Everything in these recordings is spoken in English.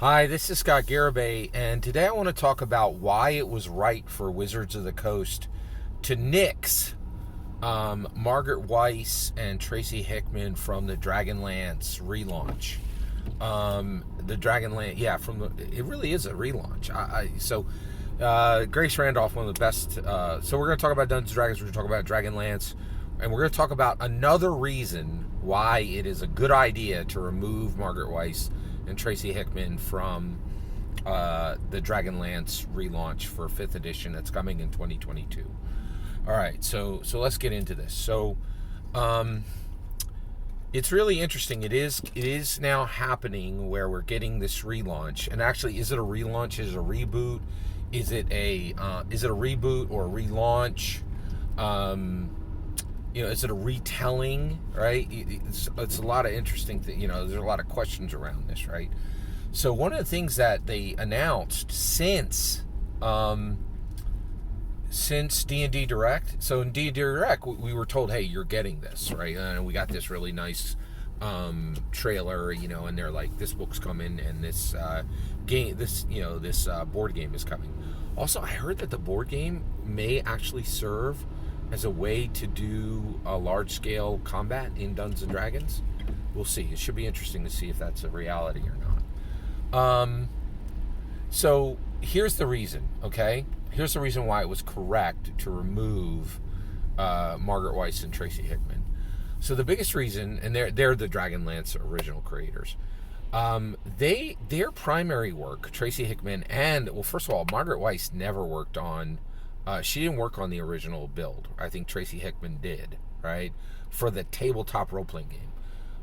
Hi, this is Scott Garibay, and today I want to talk about why it was right for Wizards of the Coast to nix Margaret Weis and Tracy Hickman from the Dragonlance relaunch. The Dragonlance, it really is a relaunch. Grace Randolph, one of the best. So we're going to talk about Dungeons & Dragons. We're going to talk about Dragonlance, and we're going to talk about another reason why it is a good idea to remove Margaret Weis and Tracy Hickman from the Dragonlance relaunch for 5th edition that's coming in 2022. All right, so let's get into this. So it's really interesting. It is now happening where we're getting this relaunch. And actually, is it a relaunch? Is it a reboot? Is it a reboot or a relaunch? Is it a retelling, right? It's a lot of interesting things. There's a lot of questions around this, right? So one of the things that they announced since D&D Direct, so in D&D Direct, we were told, hey, you're getting this, right? And we got this really nice trailer, and they're like, this book's coming, and this board game is coming. Also, I heard that the board game may actually serve as a way to do a large-scale combat in Dungeons & Dragons. We'll see. It should be interesting to see if that's a reality or not. So here's the reason, okay? Here's the reason why it was correct to remove Margaret Weis and Tracy Hickman. So the biggest reason, and they're the Dragonlance original creators, their primary work, Tracy Hickman, first of all, Margaret Weis never worked on she didn't work on the original build. I think Tracy Hickman did, right? For the tabletop role-playing game.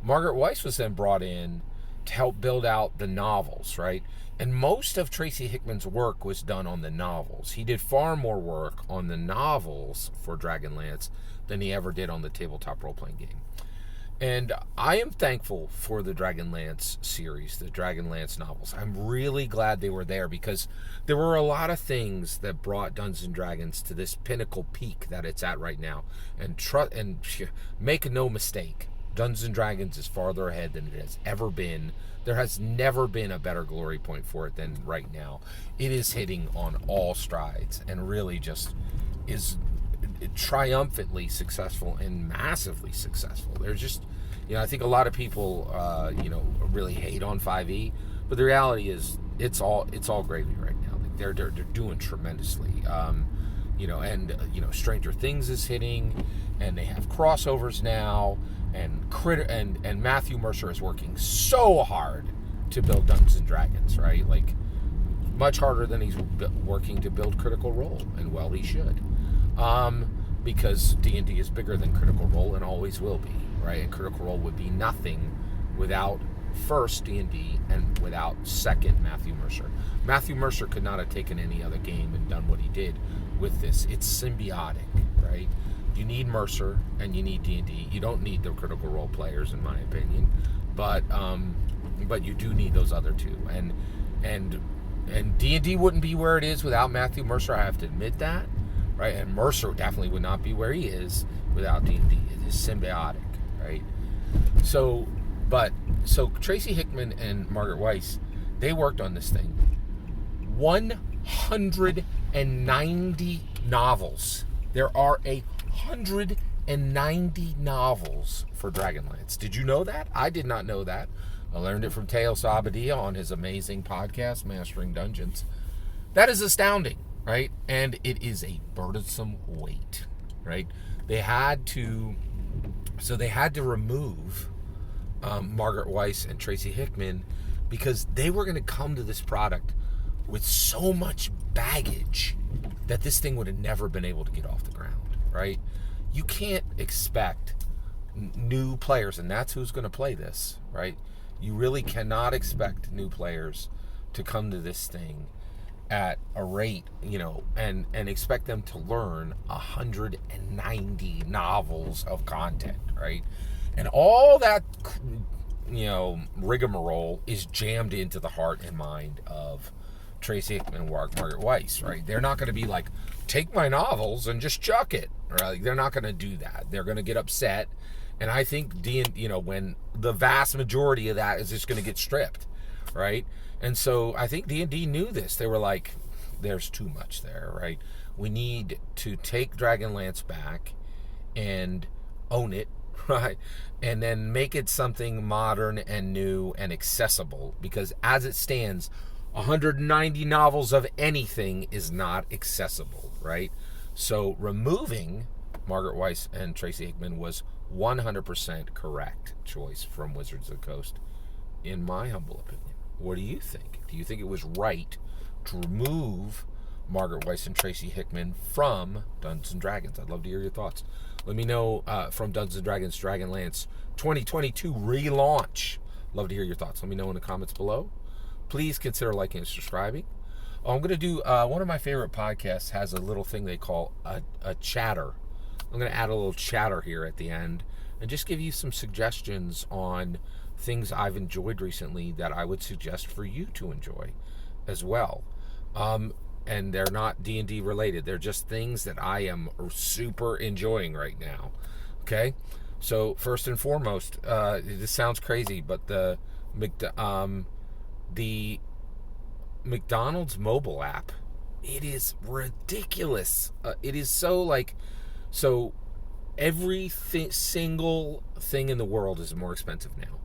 Margaret Weis was then brought in to help build out the novels, right? And most of Tracy Hickman's work was done on the novels. He did far more work on the novels for Dragonlance than he ever did on the tabletop role-playing game. And I am thankful for the Dragonlance series, the Dragonlance novels. I'm really glad they were there because there were a lot of things that brought Dungeons & Dragons to this pinnacle peak that it's at right now. And make no mistake, Dungeons & Dragons is farther ahead than it has ever been. There has never been a better glory point for it than right now. It is hitting on all strides and really just is triumphantly successful and massively successful. There's just, I think a lot of people, really hate on 5e, but the reality is it's all gravy right now. They're doing tremendously. Stranger Things is hitting, and they have crossovers now, and Matthew Mercer is working so hard to build Dungeons & Dragons, right? Like, much harder than he's working to build Critical Role, and well, he should. Because D&D is bigger than Critical Role and always will be, right? And Critical Role would be nothing without first D&D and without second Matthew Mercer. Matthew Mercer could not have taken any other game and done what he did with this. It's symbiotic, right? You need Mercer and you need D&D. You don't need the Critical Role players, in my opinion, but you do need those other two. And D&D wouldn't be where it is without Matthew Mercer. I have to admit that. Right, and Mercer definitely would not be where he is without D&D. It is symbiotic, right? So Tracy Hickman and Margaret Weis, they worked on this thing. 190 novels. There are 190 novels for Dragonlance. Did you know that? I did not know that. I learned it from Teo Sabadia on his amazing podcast, Mastering Dungeons. That is astounding. Right? And it is a burdensome weight, right? They had to remove Margaret Weis and Tracy Hickman because they were going to come to this product with so much baggage that this thing would have never been able to get off the ground, right? You can't expect new players, and that's who's going to play this, right? You really cannot expect new players to come to this thing at a rate, and expect them to learn 190 novels of content, right? And all that, rigmarole is jammed into the heart and mind of Tracy Hickman and Margaret Weis, right? They're not going to be like, take my novels and just chuck it, right? They're not going to do that. They're going to get upset, and I think when the vast majority of that is just going to get stripped, right? And so I think D&D knew this. They were like, there's too much there, right? We need to take Dragonlance back and own it, right? And then make it something modern and new and accessible, because as it stands, 190 novels of anything is not accessible, right? So removing Margaret Weis and Tracy Hickman was 100% correct choice from Wizards of the Coast, in my humble opinion. What do you think? Do you think it was right to remove Margaret Weis and Tracy Hickman from Dungeons & Dragons? I'd love to hear your thoughts. Let me know from Dungeons & Dragons Dragonlance 2022 relaunch. Love to hear your thoughts. Let me know in the comments below. Please consider liking and subscribing. I'm going to do, one of my favorite podcasts has a little thing they call a chatter. I'm going to add a little chatter here at the end and just give you some suggestions on things I've enjoyed recently that I would suggest for you to enjoy as well. And they're not D&D related. They're just things that I am super enjoying right now. Okay? So first and foremost, this sounds crazy, but the McDonald's mobile app, it is ridiculous. It is so every single thing in the world is more expensive now.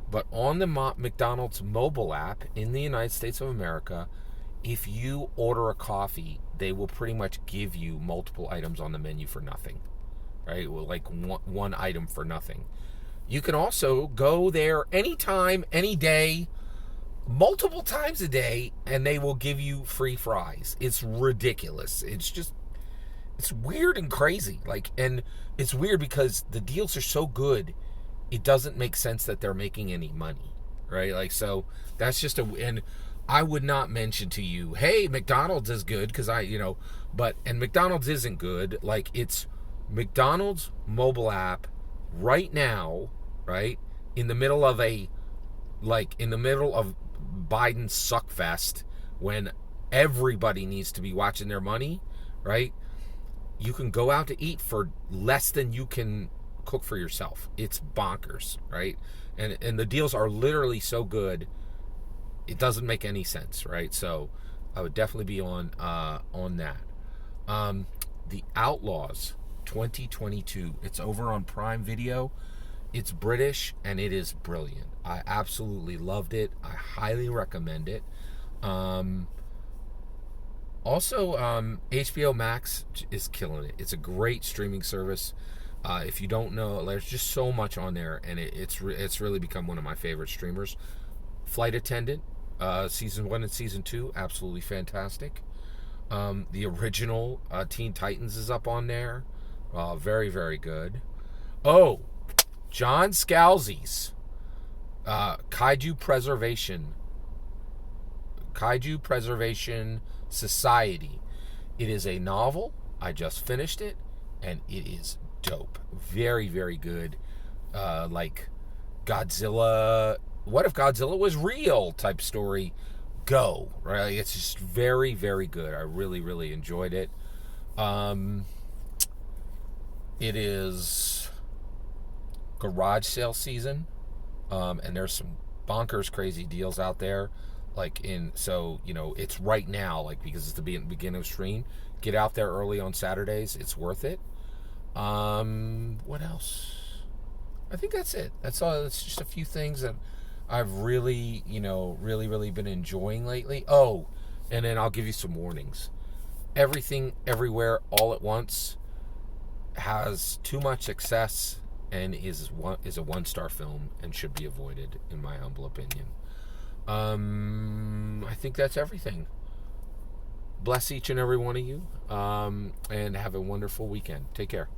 But on the McDonald's mobile app in the United States of America, if you order a coffee, they will pretty much give you multiple items on the menu for nothing, right? Like one item for nothing. You can also go there anytime, any day, multiple times a day, and they will give you free fries. It's ridiculous. It's weird and crazy. And it's weird because the deals are so good, it doesn't make sense that they're making any money, right? So that's just and I would not mention to you, hey, McDonald's is good, because and McDonald's isn't good. It's McDonald's mobile app right now, right? In the middle of Biden's suckfest, when everybody needs to be watching their money, right? You can go out to eat for less than you can cook for yourself. It's bonkers, right? And the deals are literally so good, it doesn't make any sense, right? So I would definitely be on that. The Outlaws 2022. It's over on Prime Video. It's British and it is brilliant. I absolutely loved it. I highly recommend it. Also, HBO Max is killing it. It's a great streaming service. If you don't know, there's just so much on there, and it's really become one of my favorite streamers. Flight Attendant, season 1 and season 2, absolutely fantastic. The original Teen Titans is up on there. Very, very good. Oh, John Scalzi's Kaiju Preservation Society. It is a novel. I just finished it, and it is dope. Very, very good. Godzilla. What if Godzilla was real? Type story. Go, right? It's just very, very good. I really, really enjoyed it. It is garage sale season, and there's some bonkers crazy deals out there. It's right now, because it's the beginning of stream. Get out there early on Saturdays. It's worth it. What else? I think that's it. That's all. It's just a few things that I've really, really been enjoying lately. Oh, and then I'll give you some warnings. Everything, Everywhere, All at Once has too much excess and is a 1-star film and should be avoided, in my humble opinion. I think that's everything. Bless each and every one of you, and have a wonderful weekend. Take care.